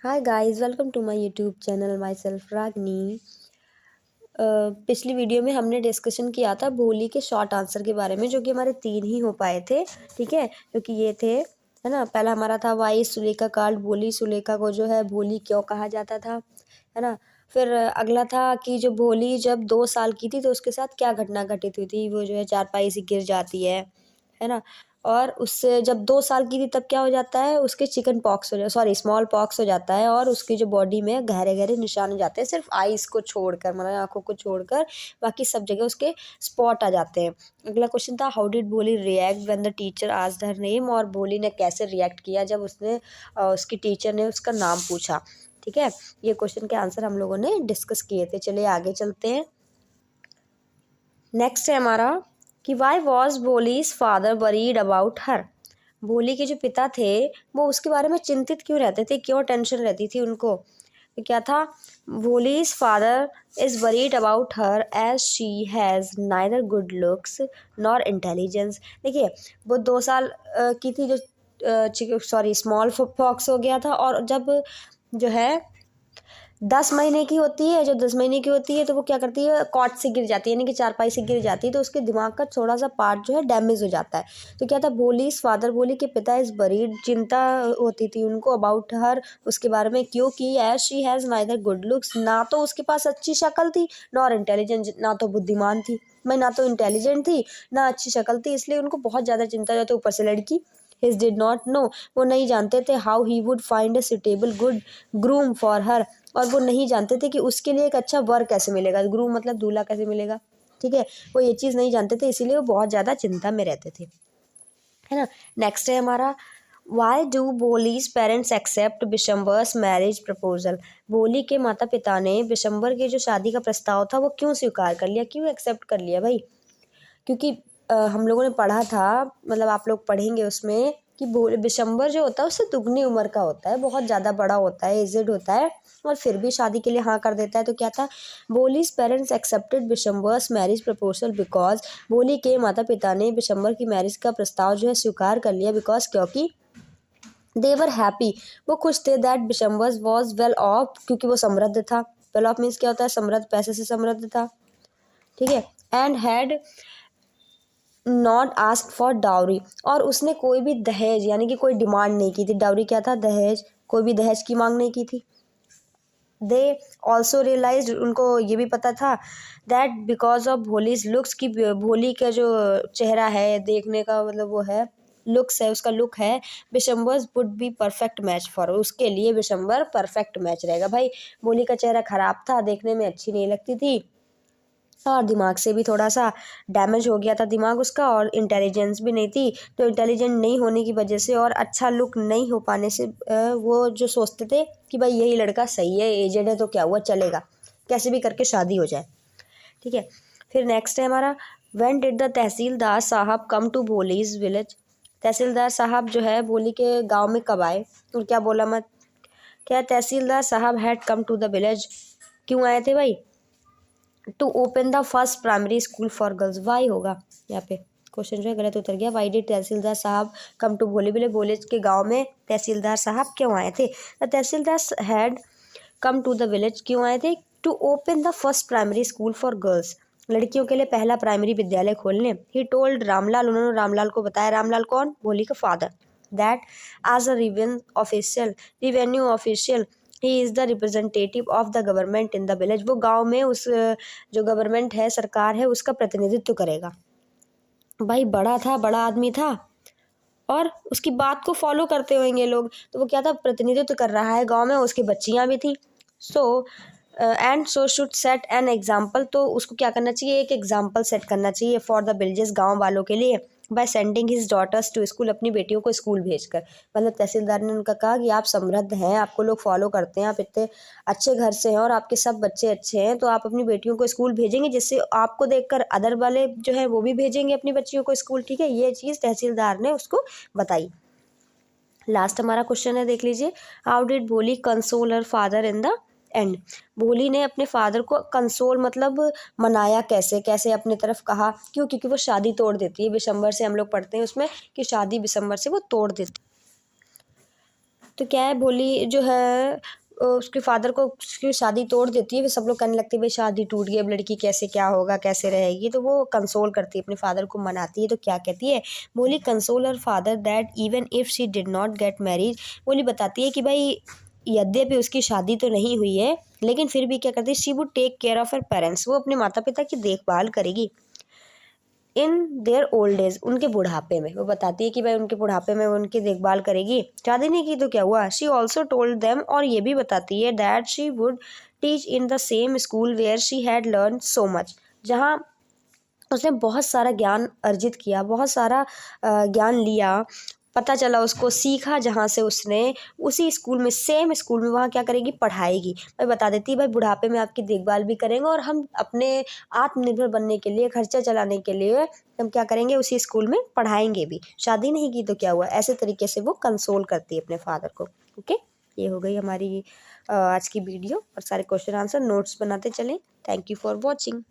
Hi guys, welcome to my YouTube channel. Myself Ragini. पिछली video में हमने discussion किया था भोली के शॉर्ट आंसर के बारे में, जो कि हमारे 3 ही हो पाए थे। ठीक है, क्योंकि ये थे, है ना। पहला हमारा था वाई सुलेखा कार्ड भोली। सुलेखा को जो है भोली क्यों कहा जाता था, है ना। फिर अगला था कि जो भोली जब 2 साल की थी तो उसके साथ क्या घटना घटित हुई थी। वो जो है चारपाई से गिर जाती है ना। और उससे जब 2 साल की थी तब क्या हो जाता है, उसके चिकन पॉक्स स्मॉल पॉक्स हो जाता है, और उसकी जो बॉडी में गहरे गहरे निशान हो जाते हैं, सिर्फ आईज को छोड़कर, मतलब आंखों को छोड़कर। बाकी सब जगह उसके स्पॉट आ जाते हैं। अगला क्वेश्चन था हाउ डिड बोली react when the teacher asked her name. और बोली ने कैसे रिएक्ट किया जब उसकी टीचर ने उसका नाम पूछा। ठीक है, ये क्वेश्चन के आंसर हम लोगों ने डिस्कस किए थे। चलिए आगे चलते हैं। नेक्स्ट है हमारा कि why was Bholi's father worried about her. Bholi के जो पिता थे वो उसके बारे में चिंतित क्यों रहते थे, क्यों टेंशन रहती थी उनको। तो क्या था, Bholi's father is worried about her as she has neither good looks nor intelligence. देखिए, वो 2 साल की थी, जो स्मॉल पॉक्स हो गया था। और जब जो है 10 महीने की होती है, जो 10 महीने की होती है तो वो क्या करती है, कॉट से गिर जाती है, यानी कि चारपाई से गिर जाती है, तो उसके दिमाग का थोड़ा सा पार्ट जो है डैमेज हो जाता है। तो क्या था, बोलीज फादर, बोली के पिता इज बरीड, चिंता होती थी उनको अबाउट हर, उसके बारे में। क्योंकि as she has neither good looks, ना तो उसके पास अच्छी शक्ल थी, नॉर इंटेलिजेंट, ना तो बुद्धिमान थी, मैं ना तो इंटेलिजेंट थी ना अच्छी शक्ल थी, इसलिए उनको बहुत ज़्यादा चिंता रहती। ऊपर से लड़की, हिज डिड नॉट नो, वो नहीं जानते थे how he would find a suitable good groom for her, और वो नहीं जानते थे कि उसके लिए एक अच्छा वर कैसे मिलेगा, ग्रूम मतलब दूल्हा कैसे मिलेगा। ठीक है, वो ये चीज़ नहीं जानते थे, इसीलिए वो बहुत ज़्यादा चिंता में रहते थे, है ना। नेक्स्ट है हमारा why do Bholi's parents accept Bishamber's marriage proposal. Bholi के माता पिता ने बिशम्बर के जो शादी का प्रस्ताव था वो क्यों स्वीकार कर लिया, क्यों एक्सेप्ट कर लिया भाई। क्योंकि हम लोगों ने पढ़ा था, मतलब आप लोग पढ़ेंगे उसमें, कि दिसंबर जो होता है उससे दुगनी उम्र का होता है, बहुत ज़्यादा बड़ा होता है, एजेड होता है, और फिर भी शादी के लिए हाँ कर देता है। तो क्या था, Bholi's parents accepted Bishamber's marriage proposal because, Bholi के माता पिता ने बिशम्बर की मैरिज का प्रस्ताव जो है स्वीकार कर लिया, बिकॉज क्योंकि दे वर हैप्पी, वो खुश थे, that Bishamber's was well of, क्योंकि वो समृद्ध था। वेल ऑफ मीन्स क्या होता है, समृद्ध, पैसे से समृद्ध था। ठीक है, and had not ask for dowry, और उसने कोई भी दहेज यानी कि कोई डिमांड नहीं की थी। डाउरी क्या था, दहेज, कोई भी दहेज की मांग नहीं की थी। दे ऑल्सो रियलाइज, उनको ये भी पता था, that because of Bholi's looks, की भोली का जो चेहरा है, देखने का मतलब वो है, लुक्स है, उसका लुक है, Bishambar would be perfect match for, उसके लिए बिशम्बर परफेक्ट मैच रहेगा। भाई, भोली का चेहरा खराब था, देखने में अच्छी नहीं लगती थी, और दिमाग से भी थोड़ा सा डैमेज हो गया था दिमाग उसका, और इंटेलिजेंस भी नहीं थी। तो इंटेलिजेंट नहीं होने की वजह से और अच्छा लुक नहीं हो पाने से वो जो सोचते थे कि भाई यही लड़का सही है, एजेड है तो क्या हुआ, चलेगा, कैसे भी करके शादी हो जाए। ठीक है, फिर नेक्स्ट है हमारा व्हेन डिड द तहसीलदार साहब कम टू भोलीज विलेज। तहसीलदार साहब जो है भोली के गांव में कब आए, और क्या बोला मत, क्या tehsildar sahab had come to the village, क्यों आए थे भाई, to open the first primary school for girls. Why होगा यहाँ पे, क्वेश्चन जो है गलत उतर गया। वाई डिड तहसीलदार साहब कम टू भोली विलेज, भोले के गांव में तहसीलदार साहब क्यों आए थे। The tehsildar had come to the village, क्यों आए थे, to open the first primary school for girls, लड़कियों के लिए पहला प्राइमरी विद्यालय खोलने। ही टोल्ड रामलाल, उन्होंने रामलाल को बताया, रामलाल कौन, भोली का father, that as a revenue official he is the representative of the government in the village, वो गांव में उस जो गवर्नमेंट है, सरकार है, उसका प्रतिनिधित्व करेगा। भाई बड़ा था, बड़ा आदमी था, और उसकी बात को फॉलो करते होंगे लोग, तो वो क्या था, प्रतिनिधित्व कर रहा है गांव में, उसकी बच्चियां भी थी। So and so should set an example, तो उसको क्या करना चाहिए, एक एग्जाम्पल सेट करना चाहिए फॉर द विलेजेस, गांव वालों के लिए, by sending his daughters to school, अपनी बेटियों को स्कूल भेजकर। मतलब तहसीलदार ने उनका कहा कि आप समृद्ध हैं, आपको लोग फॉलो करते हैं, आप इतने अच्छे घर से हैं और आपके सब बच्चे अच्छे हैं, तो आप अपनी बेटियों को स्कूल भेजेंगे, जिससे आपको देखकर अदर वाले जो है वो भी भेजेंगे अपनी बच्चियों को स्कूल। ठीक है, ये चीज़ तहसीलदार ने उसको बताई। लास्ट हमारा क्वेश्चन है, देख लीजिए, हाउ डिड भोली console her father in the end. भोली ने अपने फादर को कंसोल मतलब मनाया कैसे, कैसे अपने तरफ कहा, क्यों, क्योंकि वो शादी तोड़ देती है बिशम्बर से, हम लोग पढ़ते हैं उसमें कि शादी बिशम्बर से वो तोड़ देती। तो क्या है, भोली जो है उसके फादर को उसकी शादी तोड़ देती है। फिर सब लोग कहने लगते हैं भाई शादी टूट गई, अब लड़की कैसे क्या होगा, कैसे रहेगी। तो वो कंसोल करती है, अपने फादर को मनाती है। तो क्या कहती है बोली, console her father that even if she did not gate marriage. बोली बताती है कि भाई यद्यपि उसकी शादी तो नहीं हुई है, लेकिन फिर भी क्या करती है, she would take care of her parents. वो अपने माता पिता की देखभाल करेगी इन देयर ओल्ड एज, उनके बुढ़ापे में। वो बताती है कि भाई उनके बुढ़ापे में वो उनकी देखभाल करेगी। शादी नहीं की तो क्या हुआ। शी ऑल्सो टोल्ड देम, और ये भी बताती है that she would teach in the same school where she had learn so much, जहाँ उसने बहुत सारा ज्ञान अर्जित किया, बहुत सारा ज्ञान लिया, पता चला उसको, सीखा जहाँ से उसने, उसी स्कूल में, सेम स्कूल में वहाँ क्या करेगी, पढ़ाएगी। मैं बता देती भाई बुढ़ापे में आपकी देखभाल भी करेंगे, और हम अपने आत्मनिर्भर बनने के लिए, खर्चा चलाने के लिए हम क्या करेंगे, उसी स्कूल में पढ़ाएंगे भी। शादी नहीं की तो क्या हुआ। ऐसे तरीके से वो कंसोल करती है अपने फादर को। ओके, ये हो गई हमारी आज की वीडियो, और सारे क्वेश्चन आंसर नोट्स बनाते चलें। Thank you for watching.